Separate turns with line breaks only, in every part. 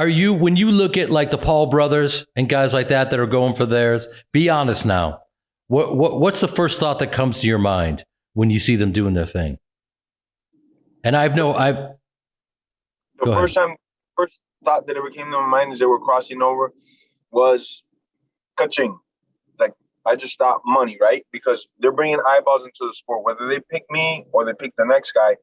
Are you, when you look at like the Paul brothers and guys like that are going for theirs, be honest now. What's the first thought that comes to your mind when you see them doing their thing? And
The
go ahead.
first thought that ever came to my mind as they were crossing over was kaching. Like, I just thought money, right? Because they're bringing eyeballs into the sport. Whether they pick me or they pick the next guy,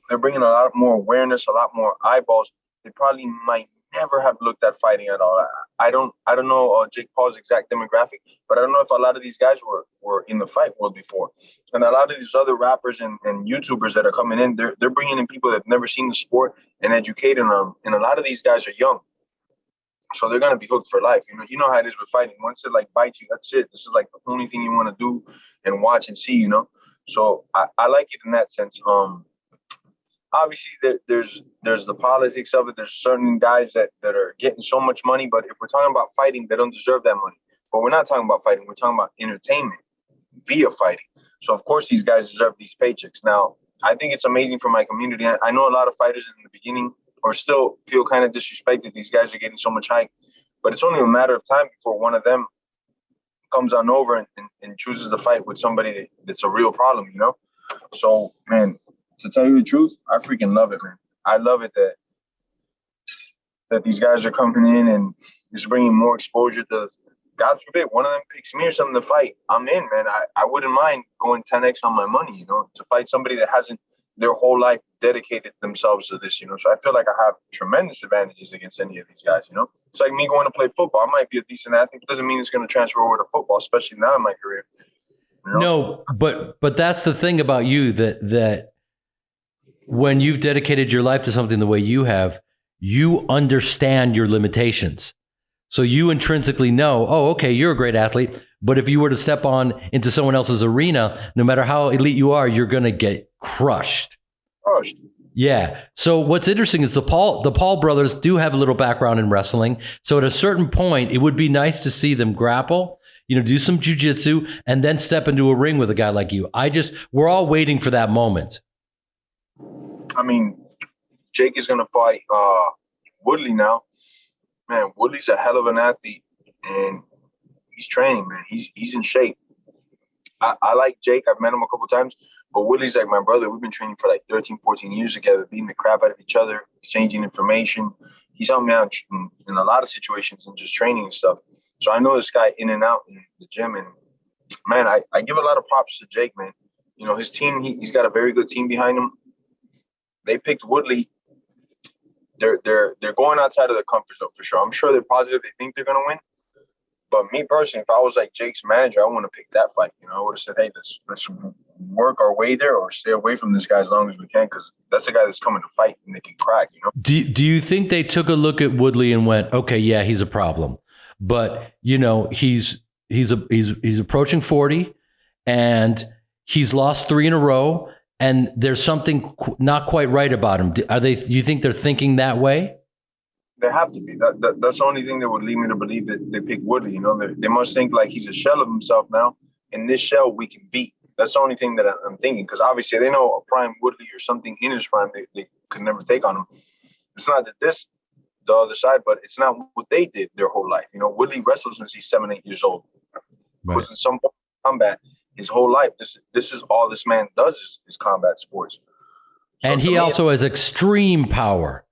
they're bringing a lot more awareness, a lot more eyeballs. They probably might never have looked at fighting at all. I don't know Jake Paul's exact demographic, but I don't know if a lot of these guys were in the fight world before. And a lot of these other rappers and YouTubers that are coming in, they're bringing in people that have never seen the sport and educating them. And a lot of these guys are young, so they're gonna be hooked for life. You know how it is with fighting. Once it like bites you, that's it. This is like the only thing you want to do and watch and see. So I like it in that sense. Obviously there's the politics of it. There's certain guys that are getting so much money, but if we're talking about fighting, they don't deserve that money. But we're not talking about fighting. We're talking about entertainment via fighting. So of course these guys deserve these paychecks. Now, I think it's amazing for my community. I know a lot of fighters in the beginning or still feel kind of disrespected. These guys are getting so much hype, but it's only a matter of time before one of them comes on over and chooses to fight with somebody that's a real problem. So, man, to tell you the truth, I freaking love it, man. I love it that these guys are coming in and just bringing more exposure to, God forbid, one of them picks me or something to fight. I'm in, man. I wouldn't mind going 10x on my money, to fight somebody that hasn't their whole life dedicated themselves to this. So I feel like I have tremendous advantages against any of these guys. It's like me going to play football. I might be a decent athlete, but doesn't mean it's going to transfer over to football, especially now in my career.
No, but that's the thing about you that when you've dedicated your life to something the way you have, you understand your limitations. So you intrinsically know, oh, okay, you're a great athlete. But if you were to step on into someone else's arena, no matter how elite you are, you're going to get crushed. Yeah. So what's interesting is the Paul brothers do have a little background in wrestling. So at a certain point, it would be nice to see them grapple, do some jujitsu, and then step into a ring with a guy like you. We're all waiting for that moment.
I mean, Jake is going to fight Woodley now. Man, Woodley's a hell of an athlete, and he's training, man. He's in shape. I like Jake. I've met him a couple times, but Woodley's like my brother. We've been training for like 13, 14 years together, beating the crap out of each other, exchanging information. He's helped me out in a lot of situations and just training and stuff. So I know this guy in and out in the gym, and man, I give a lot of props to Jake, man. His team, he's got a very good team behind him. They picked Woodley. They're going outside of their comfort zone for sure. I'm sure they're positive. They think they're going to win. But me personally, if I was like Jake's manager, I want to pick that fight. I would have said, hey, let's work our way there or stay away from this guy as long as we can, because that's the guy that's coming to fight and they can crack.
Do you think they took a look at Woodley and went, okay, yeah, he's a problem, but he's approaching 40 and he's lost 3 in a row. And there's something not quite right about him. Do you think they're thinking that way?
They have to be. That's the only thing that would lead me to believe that they pick Woodley. They must think like he's a shell of himself now. In this shell, we can beat. That's the only thing that I'm thinking, because obviously they know a prime Woodley or something in his prime they could never take on him. It's not that this the other side, but it's not what they did their whole life. Woodley wrestled since he's 7, 8 years old.
Right.
Was in some combat his whole life. This is all this man does is combat sports.
So and he also has extreme power.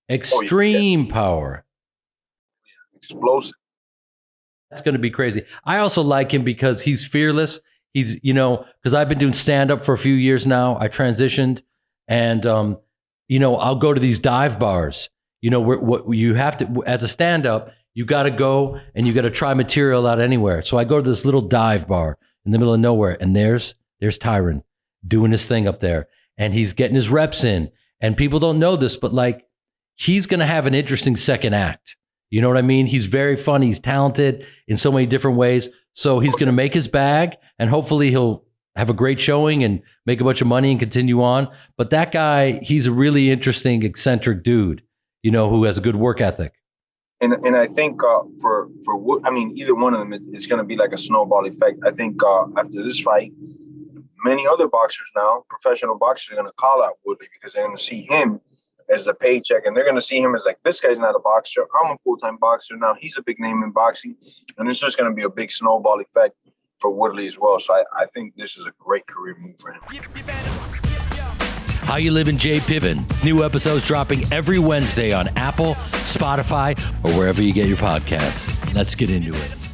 Extreme power.
Explosive.
That's going to be crazy. I also like him because he's fearless. He's, because I've been doing stand-up for a few years now. I transitioned and, I'll go to these dive bars, where what you have to, as a stand-up, you got to go and you got to try material out anywhere. So I go to this little dive bar in the middle of nowhere, and there's Tyron doing his thing up there, and he's getting his reps in. And people don't know this, but like, he's going to have an interesting second act. You know what I mean? He's very funny. He's talented in so many different ways. So he's going to make his bag, and hopefully he'll have a great showing and make a bunch of money and continue on. But that guy, he's a really interesting, eccentric dude, who has a good work ethic.
And I think for either one of them, it's going to be like a snowball effect. I think after this fight, many other boxers now, professional boxers, are going to call out Woodley because they're going to see him as a paycheck, and they're going to see him as like, this guy's not a boxer. I'm a full-time boxer now. He's a big name in boxing, and it's just going to be a big snowball effect for Woodley as well. So I think this is a great career move for him.
How You Livin', Jay Piven. New episodes dropping every Wednesday on Apple, Spotify, or wherever you get your podcasts. Let's get into it.